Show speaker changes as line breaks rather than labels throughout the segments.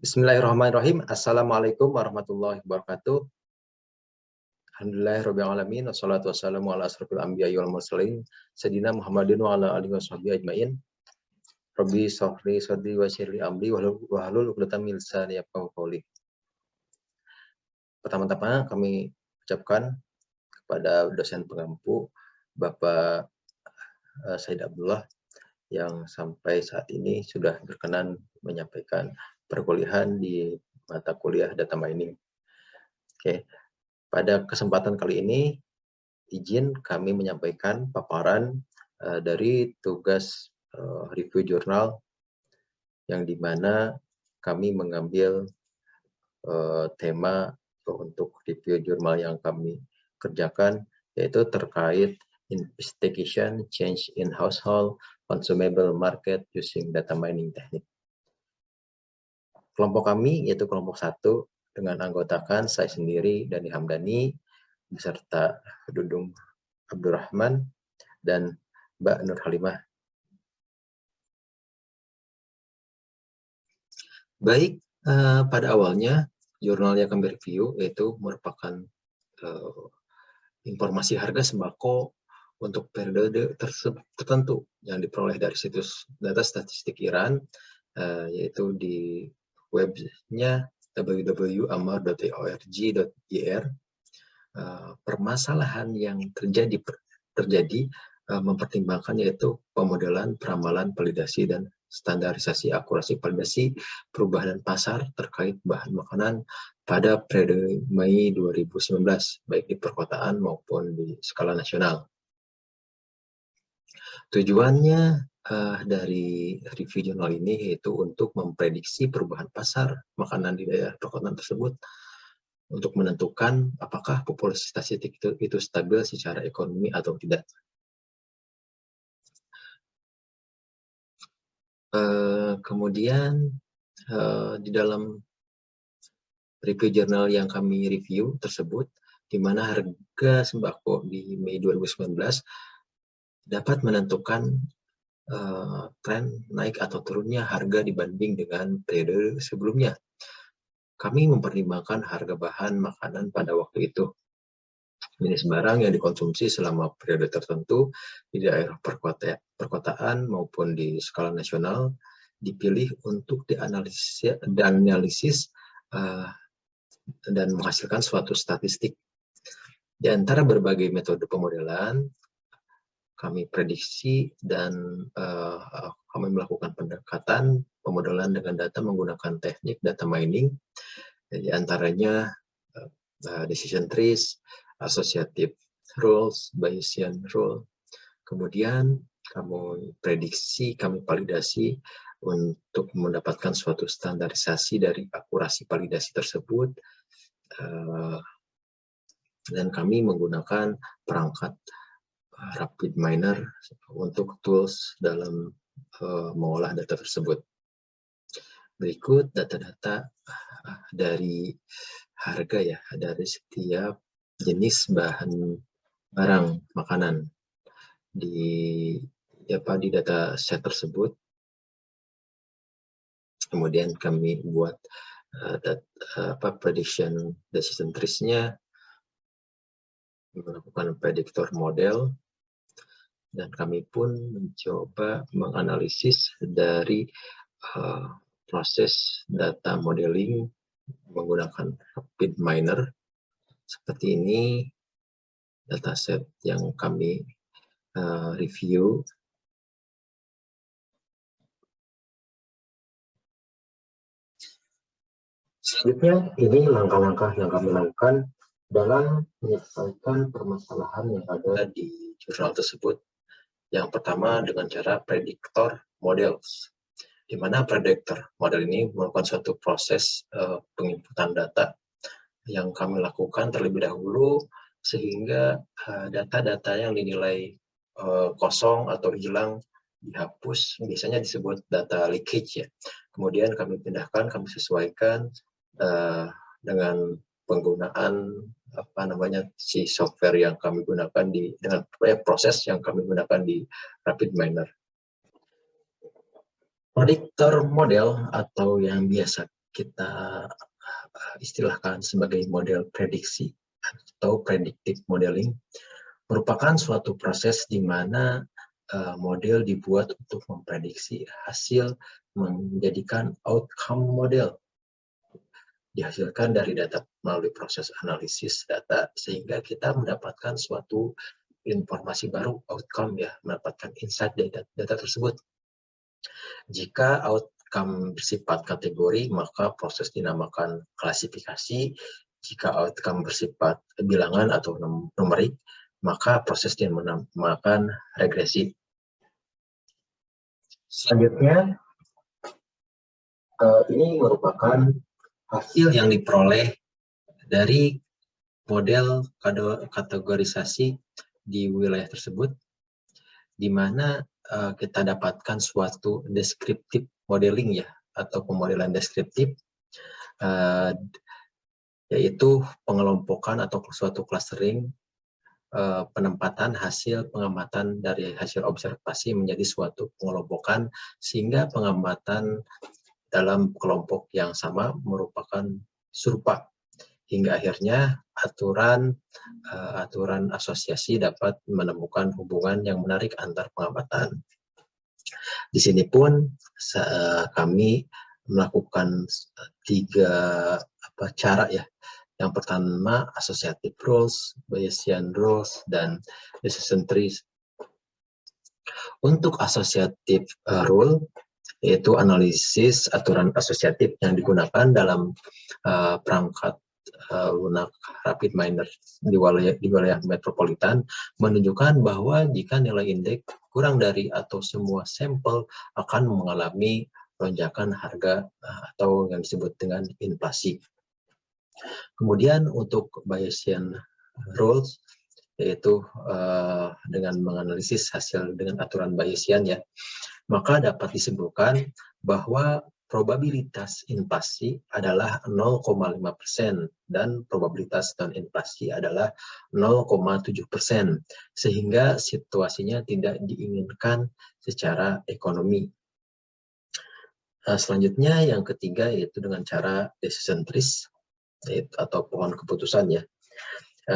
Bismillahirrahmanirrahim. Assalamualaikum warahmatullahi wabarakatuh. Alhamdulillahirabbil alamin wassalatu wassalamu ala asrofil anbiya'i wal mursalin sayyidina Muhammadin wa ala alihi washabbihi ajmain. Rabbi shrahli sadri wa yassir li amri wahlul 'uqdatam min lisani yafqahu qawli. Pertama-tama kami ucapkan kepada dosen pengampu Bapak Said Abdullah yang sampai saat ini sudah berkenan menyampaikan perkuliahan di mata kuliah data mining. Oke, pada kesempatan kali ini izin kami menyampaikan paparan dari tugas review jurnal yang dimana kami mengambil tema untuk review jurnal yang kami kerjakan yaitu terkait investigation change in household consumable market using data mining technique. Kelompok kami yaitu kelompok 1 dengan anggotakan saya sendiri Dani Hamdani beserta Dudung Abdurrahman dan Mbak Nur Halimah. Baik, pada awalnya jurnal yang kami review yaitu merupakan informasi harga sembako untuk periode tertentu yang diperoleh dari situs data statistik Iran, yaitu di webnya www.amar.org.ir. Permasalahan yang terjadi mempertimbangkan yaitu pemodelan, peramalan, validasi, dan standarisasi akurasi validasi perubahan pasar terkait bahan makanan pada periode Mei 2019, baik di perkotaan maupun di skala nasional. Tujuannya dari review jurnal ini yaitu untuk memprediksi perubahan pasar makanan di daerah perkotaan tersebut untuk menentukan apakah populasi statistik itu stabil secara ekonomi atau tidak. Kemudian di dalam review jurnal yang kami review tersebut, di mana harga sembako di Mei 2019 dapat menentukan tren naik atau turunnya harga dibanding dengan periode sebelumnya. Kami mempertimbangkan harga bahan makanan pada waktu itu. Jenis barang yang dikonsumsi selama periode tertentu di daerah perkotaan maupun di skala nasional dipilih untuk dianalisis dan menghasilkan suatu statistik. Di antara berbagai metode pemodelan, kami prediksi dan kami melakukan pendekatan pemodelan dengan data menggunakan teknik data mining, di antaranya decision trees, associative rules, Bayesian rule. Kemudian kami prediksi, kami validasi untuk mendapatkan suatu standarisasi dari akurasi validasi tersebut, dan kami menggunakan perangkat Rapid Miner untuk tools dalam mengolah data tersebut. Berikut data-data dari harga ya, dari setiap jenis barang makanan di data set tersebut. Kemudian kami buat prediction decision trees-nya, melakukan prediktor model, dan kami pun mencoba menganalisis dari proses data modeling menggunakan Rapid Miner. Seperti ini dataset yang kami review. Selanjutnya, ini langkah-langkah yang kami lakukan dalam menyelesaikan permasalahan yang ada di jurnal tersebut. Yang pertama dengan cara prediktor models, di mana prediktor model ini merupakan suatu proses penginputan data yang kami lakukan terlebih dahulu sehingga data-data yang dinilai kosong atau hilang dihapus, biasanya disebut data leakage ya. Kemudian kami pindahkan, kami sesuaikan dengan penggunaan si software yang kami gunakan dengan proses yang kami gunakan di Rapid Miner. Prediktor model atau yang biasa kita istilahkan sebagai model prediksi atau predictive modeling, merupakan suatu proses di mana model dibuat untuk memprediksi hasil menjadikan outcome model dihasilkan dari data melalui proses analisis data sehingga kita mendapatkan suatu informasi baru, outcome ya, mendapatkan insight dari data tersebut. Jika outcome bersifat kategori, maka proses dinamakan klasifikasi. Jika outcome bersifat bilangan atau numerik, maka proses dinamakan regresi. Selanjutnya, ini merupakan hasil yang diperoleh dari model kategorisasi di wilayah tersebut, di mana kita dapatkan suatu deskriptif modeling ya, atau pemodelan deskriptif, yaitu pengelompokan atau suatu clustering penempatan hasil pengamatan dari hasil observasi menjadi suatu pengelompokan, sehingga pengamatan dalam kelompok yang sama merupakan serupa, hingga akhirnya aturan asosiasi dapat menemukan hubungan yang menarik antar pengamatan. Di sini pun kami melakukan 3 cara ya. Yang pertama associative rules, Bayesian rules, dan decision trees. Untuk associative rule, yaitu analisis aturan asosiatif yang digunakan dalam perangkat lunak rapid miner di wilayah metropolitan, menunjukkan bahwa jika nilai indeks kurang dari atau semua sampel akan mengalami lonjakan harga atau yang disebut dengan inflasi. Kemudian untuk Bayesian rules, yaitu dengan menganalisis hasil dengan aturan Bayesian ya, maka dapat disimpulkan bahwa probabilitas inflasi adalah 0,5% dan probabilitas non-inflasi adalah 0,7%, sehingga situasinya tidak diinginkan secara ekonomi. Selanjutnya yang ketiga yaitu dengan cara decision trees atau pohon keputusan ya,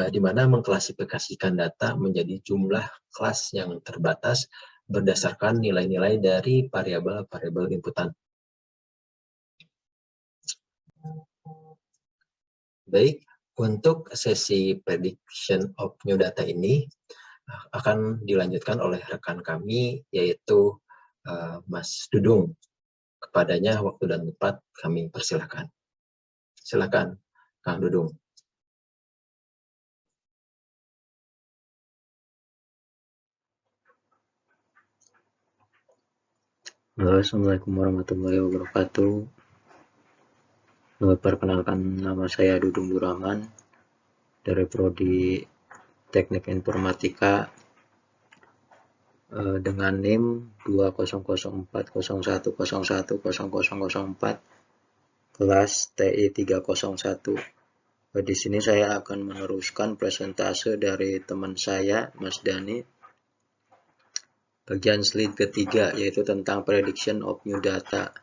di mana mengklasifikasikan data menjadi jumlah kelas yang terbatas berdasarkan nilai-nilai dari variabel-variabel inputan. Baik, untuk sesi prediction of new data ini akan dilanjutkan oleh rekan kami, yaitu Mas Dudung. Kepadanya waktu dan tempat kami persilahkan. Silakan, Kang Dudung.
Halo, Assalamualaikum warahmatullahi wabarakatuh. Perkenalkan, nama saya Dudung Burahman dari Prodi Teknik Informatika dengan NIM 200401010004 kelas TI 301. Di sini saya akan meneruskan presentase dari teman saya, Mas Dani, bagian slide ketiga, yaitu tentang prediction of new data.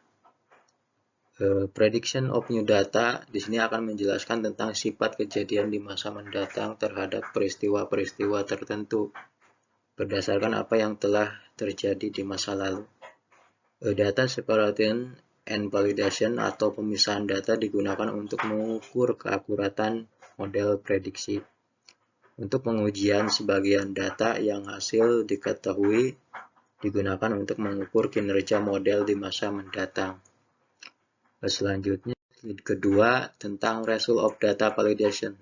Prediction of new data di sini akan menjelaskan tentang sifat kejadian di masa mendatang terhadap peristiwa-peristiwa tertentu berdasarkan apa yang telah terjadi di masa lalu. Data separation and validation atau pemisahan data digunakan untuk mengukur keakuratan model prediksi. Untuk pengujian sebagian data yang hasil diketahui digunakan untuk mengukur kinerja model di masa mendatang. Selanjutnya, slide kedua tentang result of data validation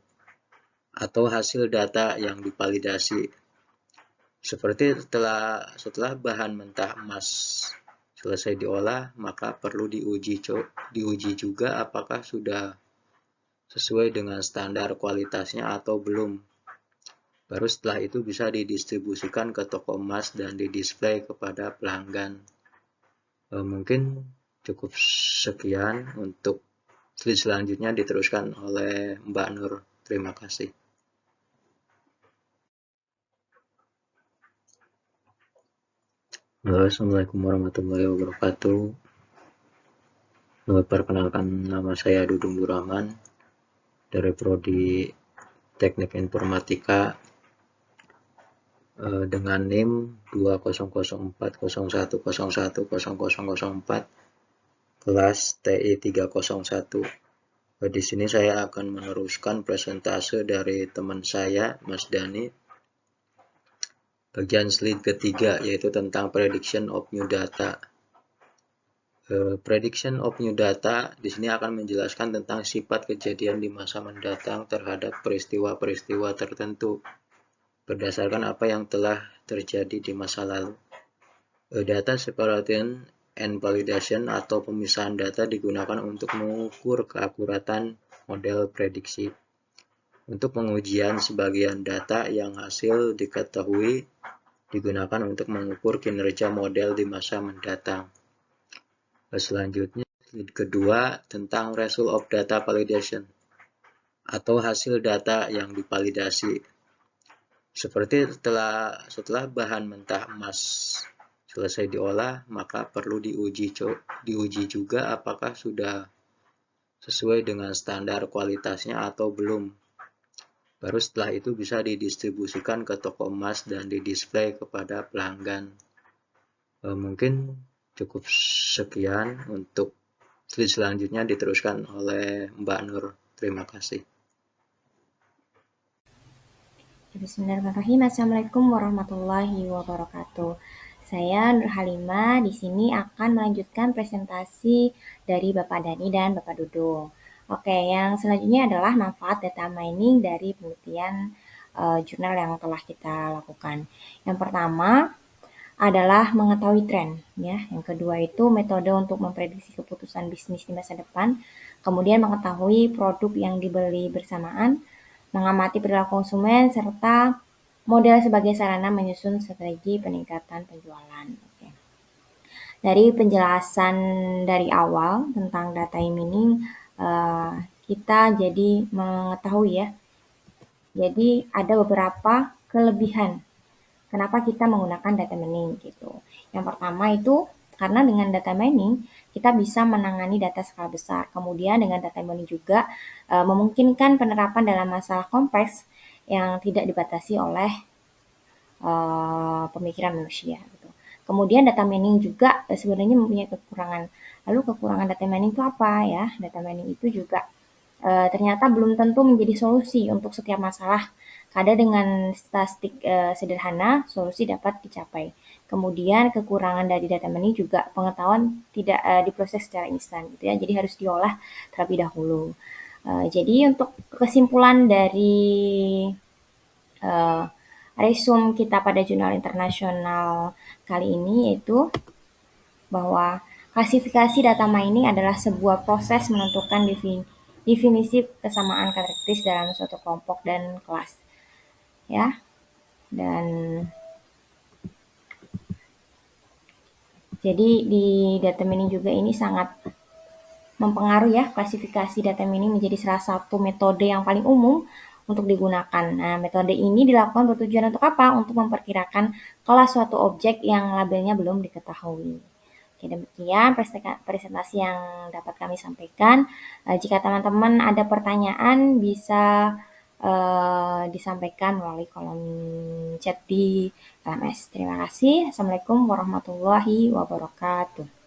atau hasil data yang divalidasi. Seperti setelah bahan mentah emas selesai diolah, maka perlu diuji juga apakah sudah sesuai dengan standar kualitasnya atau belum. Baru setelah itu bisa didistribusikan ke toko emas dan didisplay kepada pelanggan. Mungkin cukup sekian. Untuk slide selanjutnya diteruskan oleh Mbak Nur. Terima kasih. Halo, Assalamualaikum warahmatullahi wabarakatuh. Perkenalkan, nama saya Dudung Burahman dari Prodi Teknik Informatika dengan NIM 200401010004 kelas TI 301. Di sini saya akan meneruskan presentase dari teman saya, Mas Dani, bagian slide ketiga, yaitu tentang prediction of new data. Prediction of new data di sini akan menjelaskan tentang sifat kejadian di masa mendatang terhadap peristiwa-peristiwa tertentu berdasarkan apa yang telah terjadi di masa lalu. Data separation and validation atau pemisahan data digunakan untuk mengukur keakuratan model prediksi. Untuk pengujian sebagian data yang hasil diketahui digunakan untuk mengukur kinerja model di masa mendatang. Selanjutnya, slide kedua tentang result of data validation atau hasil data yang divalidasi. Seperti setelah bahan mentah emas selesai diolah, maka perlu diuji juga apakah sudah sesuai dengan standar kualitasnya atau belum. Baru setelah itu bisa didistribusikan ke toko emas dan didisplay kepada pelanggan. Mungkin cukup sekian. Untuk slide selanjutnya diteruskan oleh Mbak Nur. Terima kasih.
Bismillahirrahmanirrahim. Assalamualaikum warahmatullahi wabarakatuh. Saya Nur Halimah di sini akan melanjutkan presentasi dari Bapak Dani dan Bapak Dudung. Oke, yang selanjutnya adalah manfaat data mining dari penelitian jurnal yang telah kita lakukan. Yang pertama adalah mengetahui tren, ya. Yang kedua itu metode untuk memprediksi keputusan bisnis di masa depan. Kemudian mengetahui produk yang dibeli bersamaan, mengamati perilaku konsumen, serta model sebagai sarana menyusun strategi peningkatan penjualan. Oke. Dari penjelasan dari awal tentang data mining, kita jadi mengetahui ya. Jadi ada beberapa kelebihan kenapa kita menggunakan data mining gitu. Yang pertama itu karena dengan data mining kita bisa menangani data skala besar. Kemudian dengan data mining juga memungkinkan penerapan dalam masalah kompleks yang tidak dibatasi oleh pemikiran manusia. Gitu. Kemudian data mining juga sebenarnya mempunyai kekurangan. Lalu kekurangan data mining itu apa ya? Data mining itu juga ternyata belum tentu menjadi solusi untuk setiap masalah. Kadang dengan statistik sederhana, solusi dapat dicapai. Kemudian kekurangan dari data mining juga pengetahuan tidak diproses secara instan, gitu ya. Jadi harus diolah terlebih dahulu. Jadi untuk kesimpulan dari resume kita pada jurnal internasional kali ini yaitu bahwa klasifikasi data mining adalah sebuah proses menentukan definisi kesamaan karakteristik dalam suatu kelompok dan kelas. Ya. Dan jadi di data mining juga ini sangat mempengaruhi ya, klasifikasi data mining menjadi salah satu metode yang paling umum untuk digunakan. Nah, metode ini dilakukan bertujuan untuk apa? Untuk memperkirakan kelas suatu objek yang labelnya belum diketahui. Oke, demikian presentasi yang dapat kami sampaikan. Jika teman-teman ada pertanyaan bisa disampaikan melalui kolom chat di LMS. Terima kasih. Assalamualaikum warahmatullahi wabarakatuh.